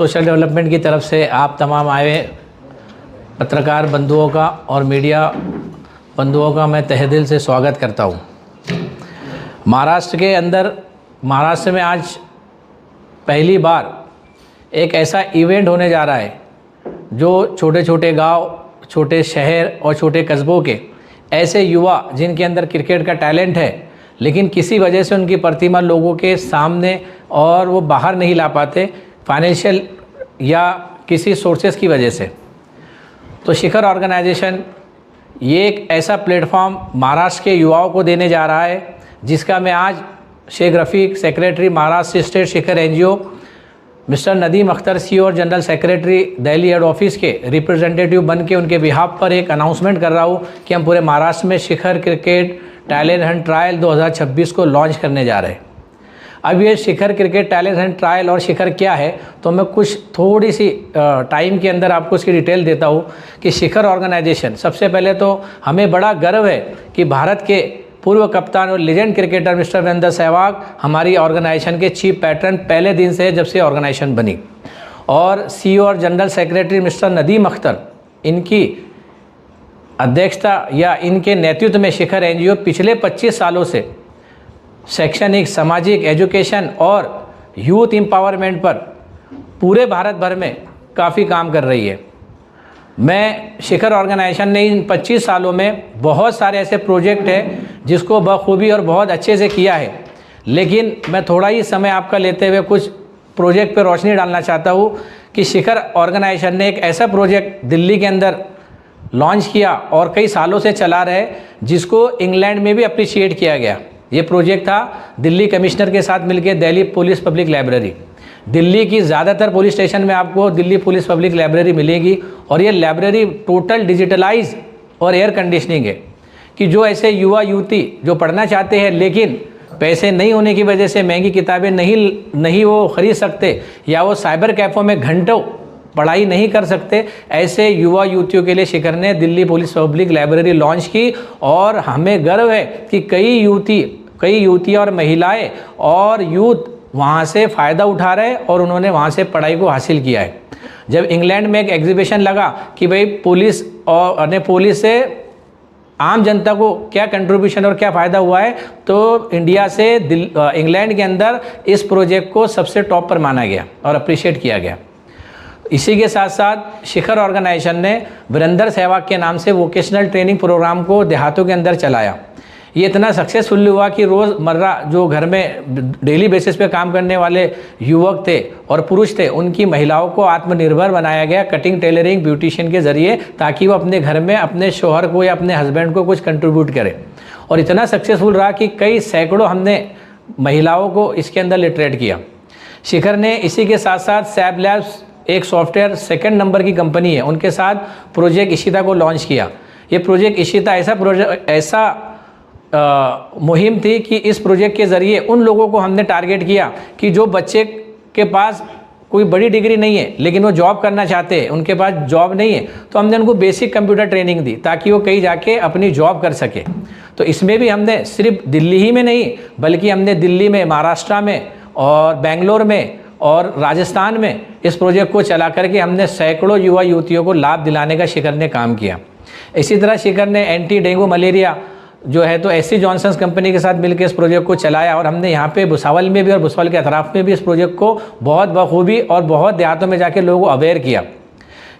Social development की तरफ से आप तमाम आए पत्रकार बंधुओं का और मीडिया बंधुओं का मैं तहे दिल से स्वागत करता हूँ। महाराष्ट्र में आज पहली बार एक ऐसा इवेंट होने जा रहा है जो छोटे छोटे गांव, छोटे शहर और छोटे कस्बों के ऐसे युवा जिनके अंदर क्रिकेट का टैलेंट है लेकिन किसी वजह से उनकी प्रतिमा लोगों के सामने और वो बाहर नहीं ला पाते, फाइनेंशियल या किसी सोर्सेस की वजह से। तो शिखर ऑर्गेनाइजेशन ये एक ऐसा प्लेटफॉर्म महाराष्ट्र के युवाओं को देने जा रहा है जिसका मैं आज Sheikh Rafiq, secretary Maharashtra state Shikhar NGO, mister Nadeem Akhtar CEO और general secretary Delhi head office के रिप्रेजेंटेटिव बन के उनके बिहाफ पर एक अनाउंसमेंट कर रहा हूँ कि हम पूरे महाराष्ट्र में शिखर क्रिकेट टैलेंट हंट ट्रायल 2026 को लॉन्च करने जा रहे हैं। अब ये शिखर क्रिकेट टैलेंट हंट ट्रायल और शिखर क्या है तो मैं कुछ थोड़ी सी टाइम के अंदर आपको इसकी डिटेल देता हूँ कि शिखर ऑर्गेनाइजेशन, सबसे पहले तो हमें बड़ा गर्व है कि भारत के पूर्व कप्तान और legend cricketer mister Virender Sehwag हमारी ऑर्गेनाइजेशन के चीफ पैटर्न पहले दिन से जब से ऑर्गेनाइजेशन बनी, और सीईओ और general secretary mister Nadeem Akhtar, इनकी अध्यक्षता या इनके नेतृत्व में शिखर एनजीओ पिछले 25 सालों से शैक्षणिक, सामाजिक, एजुकेशन और यूथ एम्पावरमेंट पर पूरे भारत भर में काफ़ी काम कर रही है। मैं शिखर ऑर्गेनाइजेशन ने इन 25 सालों में बहुत सारे ऐसे प्रोजेक्ट हैं जिसको बखूबी और बहुत अच्छे से किया है, लेकिन मैं थोड़ा ही समय आपका लेते हुए कुछ प्रोजेक्ट पर रोशनी डालना चाहता हूँ कि शिखर ऑर्गेनाइजेशन ने एक ऐसा प्रोजेक्ट दिल्ली के अंदर लॉन्च किया और कई सालों से चला रहे जिसको इंग्लैंड में भी अप्रिशिएट किया गया। ये प्रोजेक्ट था दिल्ली कमिश्नर के साथ मिलकर Delhi police public library. Delhi की ज़्यादातर पुलिस स्टेशन में आपको दिल्ली पुलिस पब्लिक लाइब्रेरी मिलेगी और ये लाइब्रेरी टोटल डिजिटलाइज और एयर कंडीशनिंग है कि जो ऐसे युवा युवती जो पढ़ना चाहते हैं लेकिन पैसे नहीं होने की वजह से महंगी किताबें नहीं वो ख़रीद सकते या वो साइबर कैफ़ों में घंटों पढ़ाई नहीं कर सकते, ऐसे युवा युवतियों के लिए शिखर ने Delhi police public library launch की। और हमें गर्व है कि कई युवतियाँ और महिलाएं और यूथ वहाँ से फ़ायदा उठा रहे और उन्होंने वहाँ से पढ़ाई को हासिल किया है। जब इंग्लैंड में एक एग्जीबिशन लगा कि भाई पुलिस से आम जनता को क्या कंट्रीब्यूशन और क्या फ़ायदा हुआ है, तो इंडिया से इंग्लैंड के अंदर इस प्रोजेक्ट को सबसे टॉप पर माना गया और अप्रिशिएट किया गया। इसी के साथ साथ शिखर ऑर्गेनाइजेशन ने वीरेंद्र सहवाग के नाम से वोकेशनल ट्रेनिंग प्रोग्राम को देहातों के अंदर चलाया। ये इतना सक्सेसफुल हुआ कि रोज़मर्रा जो घर में डेली बेसिस पे काम करने वाले युवक थे और पुरुष थे, उनकी महिलाओं को आत्मनिर्भर बनाया गया कटिंग, टेलरिंग, ब्यूटिशियन के ज़रिए, ताकि वो अपने घर में अपने शोहर को या अपने हस्बैंड को कुछ कंट्रीब्यूट करें। और इतना सक्सेसफुल रहा कि कई सैकड़ों हमने महिलाओं को इसके अंदर लिटरेट किया। शिखर ने इसी के साथ साथ सैब लैब्स, एक सॉफ्टवेयर 2nd नंबर की कंपनी है, उनके साथ प्रोजेक्ट इशिता को लॉन्च किया। ये प्रोजेक्ट इशिता ऐसा मुहिम थी कि इस प्रोजेक्ट के ज़रिए उन लोगों को हमने टारगेट किया कि जो बच्चे के पास कोई बड़ी डिग्री नहीं है लेकिन वो जॉब करना चाहते हैं, उनके पास जॉब नहीं है, तो हमने उनको बेसिक कंप्यूटर ट्रेनिंग दी ताकि वो कहीं जाके अपनी जॉब कर सके। तो इसमें भी हमने सिर्फ दिल्ली ही में नहीं बल्कि हमने दिल्ली में, महाराष्ट्र में और बेंगलोर में और राजस्थान में इस प्रोजेक्ट को चला करके हमने सैकड़ों युवा युवतियों को लाभ दिलाने का शिखर ने काम किया। इसी तरह शिखर ने एंटी डेंगू मलेरिया जो है तो एससी जॉनसन कंपनी के साथ मिलकर इस प्रोजेक्ट को चलाया, और हमने यहाँ पे भुसावल में भी और भुसावल के अतराफ में भी इस प्रोजेक्ट को बहुत बखूबी और बहुत देहातों में जाके लोगों को अवेयर किया।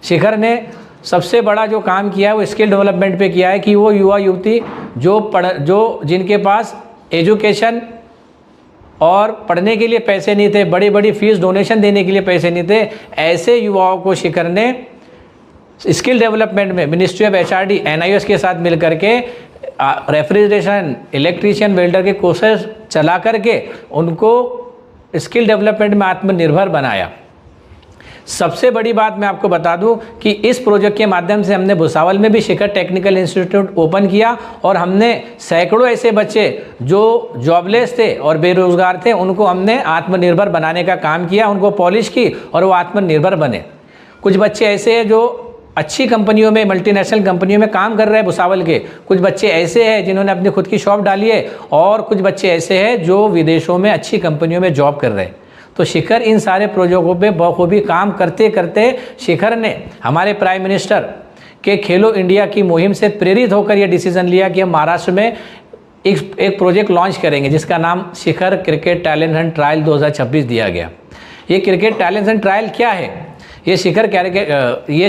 शिखर ने सबसे बड़ा जो काम किया है वो स्किल डेवलपमेंट पे किया है कि वो युवा युवती जो जिनके पास एजुकेशन और पढ़ने के लिए पैसे नहीं थे, बड़ी बड़ी फीस डोनेशन देने के लिए पैसे नहीं थे, ऐसे युवाओं को शिखर ने स्किल डेवलपमेंट में मिनिस्ट्री ऑफ एचआरडी, एनआईओएस के साथ मिल करके रेफ्रिजरेशन, इलेक्ट्रीशियन, वेल्डर के कोर्सेज चला करके उनको स्किल डेवलपमेंट में आत्मनिर्भर बनाया। सबसे बड़ी बात मैं आपको बता दूं कि इस प्रोजेक्ट के माध्यम से हमने भुसावल में भी शिखर टेक्निकल इंस्टीट्यूट ओपन किया और हमने सैकड़ों ऐसे बच्चे जो जॉबलेस थे और बेरोजगार थे उनको हमने आत्मनिर्भर बनाने का काम किया, उनको पॉलिश की और वो आत्मनिर्भर बने। कुछ बच्चे ऐसे हैं जो अच्छी कंपनियों में, मल्टीनेशनल कंपनियों में काम कर रहे हैं भुसावल के, कुछ बच्चे ऐसे हैं जिन्होंने अपनी खुद की शॉप डाली है और कुछ बच्चे ऐसे हैं जो विदेशों में अच्छी कंपनियों में जॉब कर रहे हैं। तो शिखर इन सारे प्रोजेक्टों पे बखूबी काम करते करते शिखर ने हमारे प्राइम मिनिस्टर के खेलो इंडिया की मुहिम से प्रेरित होकर यह डिसीजन लिया कि हम महाराष्ट्र में एक प्रोजेक्ट लॉन्च करेंगे जिसका नाम शिखर क्रिकेट टैलेंट हंट ट्रायल 2026 दिया गया। ये क्रिकेट टैलेंट हंट ट्रायल क्या है? ये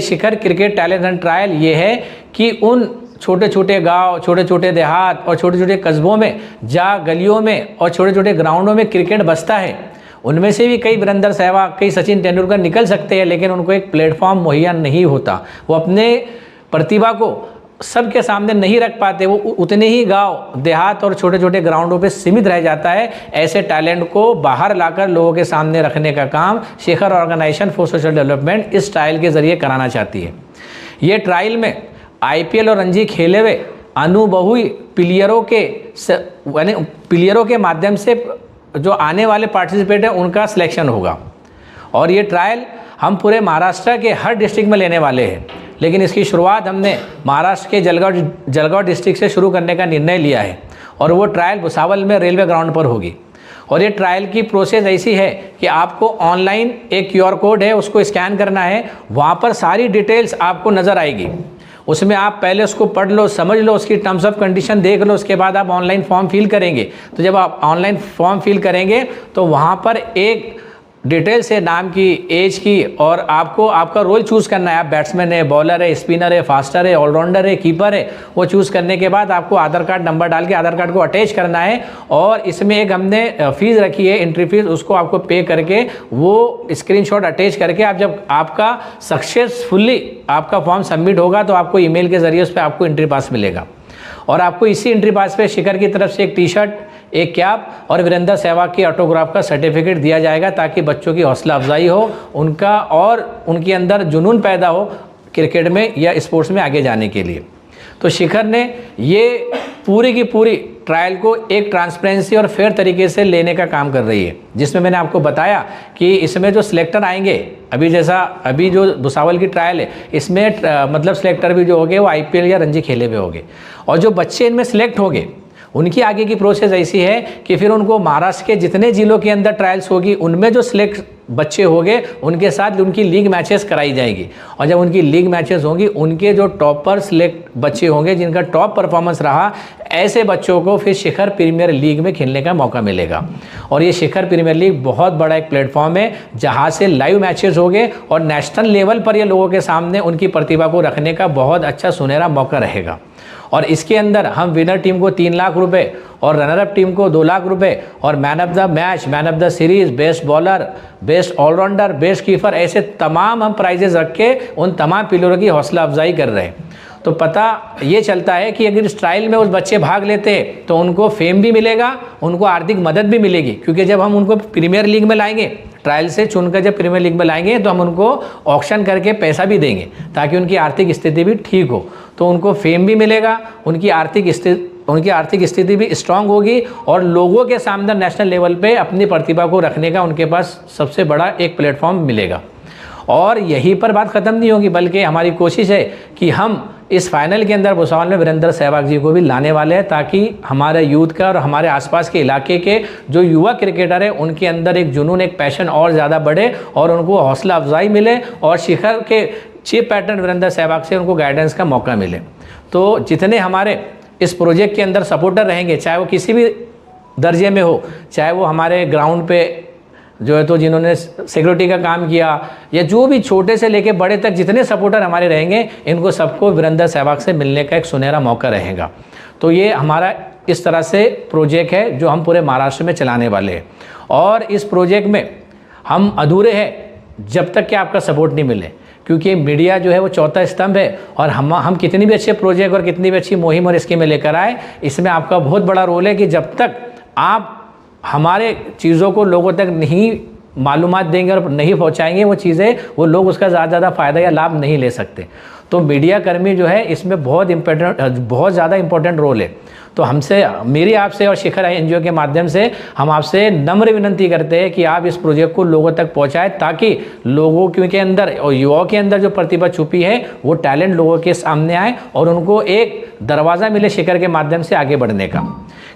शिखर क्रिकेट टैलेंट हंट ट्रायल ये है कि उन छोटे छोटे गांव, छोटे छोटे देहात और छोटे छोटे कस्बों में, जहाँ गलियों में और छोटे छोटे ग्राउंडों में क्रिकेट बसता है, उनमें से भी कई वीरेंद्र सहवाग, कई सचिन तेंदुलकर निकल सकते हैं, लेकिन उनको एक प्लेटफॉर्म मुहैया नहीं होता। वो अपने प्रतिभा को सबके सामने नहीं रख पाते, वो उतने ही गांव, देहात और छोटे छोटे ग्राउंडों पे सीमित रह जाता है। ऐसे टैलेंट को बाहर लाकर लोगों के सामने रखने का काम शिखर ऑर्गेनाइजेशन फॉर सोशल डेवलपमेंट इस ट्रायल के जरिए कराना चाहती है। ये ट्रायल में IPL और रणजी खेले हुए अनुभवी प्लेयरों के माध्यम से जो आने वाले पार्टिसिपेट हैं उनका सिलेक्शन होगा। और ये ट्रायल हम पूरे महाराष्ट्र के हर डिस्ट्रिक्ट में लेने वाले हैं, लेकिन इसकी शुरुआत हमने महाराष्ट्र के जलगांव डिस्ट्रिक्ट से शुरू करने का निर्णय लिया है और वो ट्रायल भुसावल में रेलवे ग्राउंड पर होगी। और ये ट्रायल की प्रोसेस ऐसी है कि आपको ऑनलाइन एक QR कोड है, उसको स्कैन करना है, वहाँ पर सारी डिटेल्स आपको नज़र आएगी। उसमें आप पहले उसको पढ़ लो, समझ लो, उसकी टर्म्स ऑफ कंडीशन देख लो, उसके बाद आप ऑनलाइन फॉर्म फिल करेंगे। तो जब आप ऑनलाइन फॉर्म फिल करेंगे तो वहाँ पर एक डिटेल्स है नाम की, एज की, और आपको आपका रोल चूज़ करना है। आप बैट्समैन है, बॉलर है, स्पिनर है, फास्टर है, ऑलराउंडर है, कीपर है। वो चूज़ करने के बाद आपको आधार कार्ड नंबर डाल के आधार कार्ड को अटैच करना है। और इसमें एक हमने फीस रखी है, एंट्री फीस, उसको आपको पे करके वो स्क्रीनशॉट अटैच करके आप जब आपका सक्सेसफुली आपका फॉर्म सबमिट होगा तो आपको ईमेल के जरिए उस पर आपको एंट्री पास मिलेगा। और आपको इसी एंट्री पास पे शिखर की तरफ से एक टी-शर्ट, एक कैप और वीरेंद्र सहवाग के ऑटोग्राफ का सर्टिफिकेट दिया जाएगा, ताकि बच्चों की हौसला अफजाई हो, उनका और उनके अंदर जुनून पैदा हो क्रिकेट में या स्पोर्ट्स में आगे जाने के लिए। तो शिखर ने ये पूरी की पूरी ट्रायल को एक ट्रांसपेरेंसी और फेयर तरीके से लेने का काम कर रही है, जिसमें मैंने आपको बताया कि इसमें जो सिलेक्टर आएंगे, अभी जो भुसावल की ट्रायल है, इसमें मतलब सिलेक्टर भी जो होंगे वो IPL या रणजी खेले हुए होंगे। और जो बच्चे इनमें सिलेक्ट होंगे उनकी आगे की प्रोसेस ऐसी है कि फिर उनको महाराष्ट्र के जितने जिलों के अंदर ट्रायल्स होगी, उनमें जो सिलेक्ट बच्चे होंगे उनके साथ उनकी लीग मैचेस कराई जाएगी। और जब उनकी लीग मैचेस होंगी, उनके जो टॉपर सिलेक्ट बच्चे होंगे, जिनका टॉप परफॉर्मेंस रहा, ऐसे बच्चों को फिर शिखर प्रीमियर लीग में खेलने का मौका मिलेगा। और ये शिखर प्रीमियर लीग बहुत बड़ा एक प्लेटफॉर्म है, जहाँ से लाइव मैचेस होंगे और नेशनल लेवल पर ये लोगों के सामने उनकी प्रतिभा को रखने का बहुत अच्छा सुनहरा मौका रहेगा। और इसके अंदर हम विनर टीम को 3 लाख रुपए और रनर अप टीम को 2 लाख रुपए और man of the match, man of the series, best bowler, best allrounder, best keeper, ऐसे तमाम हम प्राइजेस रख के उन तमाम प्लेयरों की हौसला अफजाई कर रहे हैं। तो पता ये चलता है कि अगर इस ट्रायल में उस बच्चे भाग लेते हैं तो उनको फेम भी मिलेगा, उनको आर्थिक मदद भी मिलेगी, क्योंकि जब हम उनको प्रीमियर लीग में लाएंगे, ट्रायल से चुनकर जब प्रीमियर लीग में लाएंगे तो हम उनको ऑक्शन करके पैसा भी देंगे ताकि उनकी आर्थिक स्थिति भी ठीक हो। तो उनको फेम भी मिलेगा, उनकी आर्थिक स्थिति भी स्ट्रांग होगी और लोगों के सामने नेशनल लेवल पे अपनी प्रतिभा को रखने का उनके पास सबसे बड़ा एक प्लेटफॉर्म मिलेगा। और यहीं पर बात ख़त्म नहीं होगी, बल्कि हमारी कोशिश है कि हम इस फाइनल के अंदर भुसावल में वीरेंद्र सहवाग जी को भी लाने वाले हैं, ताकि हमारे यूथ का और हमारे आसपास के इलाके के जो युवा क्रिकेटर हैं उनके अंदर एक जुनून, एक पैशन और ज़्यादा बढ़े और उनको हौसला अफजाई मिले और शिखर के चीफ पैटर्न वीरेंद्र सहवाग से उनको गाइडेंस का मौका मिले। तो जितने हमारे इस प्रोजेक्ट के अंदर सपोर्टर रहेंगे, चाहे वो किसी भी दर्जे में हो, चाहे वो हमारे ग्राउंड पे जो है तो जिन्होंने सिक्योरिटी का काम किया, या जो भी छोटे से लेके बड़े तक जितने सपोर्टर हमारे रहेंगे, इनको सबको वीरेंद्र सहवाग से मिलने का एक सुनहरा मौका रहेगा। तो ये हमारा इस तरह से प्रोजेक्ट है जो हम पूरे महाराष्ट्र में चलाने वाले हैं। और इस प्रोजेक्ट में हम अधूरे हैं जब तक कि आपका सपोर्ट नहीं मिले, क्योंकि मीडिया जो है वो चौथा स्तंभ है। और हम कितनी भी अच्छे प्रोजेक्ट और कितनी भी अच्छी मुहिम और स्कीमें लेकर आए, इसमें आपका बहुत बड़ा रोल है कि जब तक आप हमारे चीज़ों को लोगों तक नहीं मालूमात देंगे और नहीं पहुंचाएंगे वो चीज़ें, वो लोग उसका ज़्यादा फ़ायदा या लाभ नहीं ले सकते। तो मीडिया कर्मी जो है इसमें बहुत ज़्यादा इम्पोर्टेंट रोल है। तो मेरी आपसे और शिखर NGO के माध्यम से हम आपसे नम्र विनती करते हैं कि आप इस प्रोजेक्ट को लोगों तक पहुंचाएं, ताकि लोगों के अंदर और युवाओं के अंदर जो प्रतिभा छुपी है वो टैलेंट लोगों के सामने आए और उनको एक दरवाज़ा मिले शिखर के माध्यम से आगे बढ़ने का।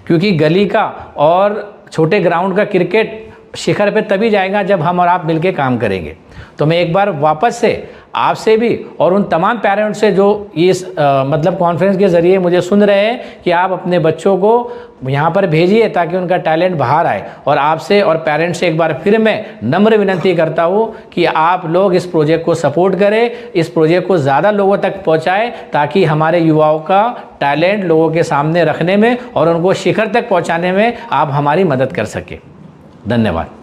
क्योंकि गली का और छोटे ग्राउंड का क्रिकेट शिखर पे तभी जाएगा जब हम और आप मिलके काम करेंगे। तो मैं एक बार वापस से आपसे भी और उन तमाम पेरेंट्स से जो इस मतलब कॉन्फ्रेंस के ज़रिए मुझे सुन रहे हैं कि आप अपने बच्चों को यहाँ पर भेजिए ताकि उनका टैलेंट बाहर आए। और आपसे और पेरेंट्स से एक बार फिर मैं नम्र विनती करता हूँ कि आप लोग इस प्रोजेक्ट को सपोर्ट करें, इस प्रोजेक्ट को ज़्यादा लोगों तक पहुँचाएँ ताकि हमारे युवाओं का टैलेंट लोगों के सामने रखने में और उनको शिखर तक पहुँचाने में आप हमारी मदद कर सकें। धन्यवाद।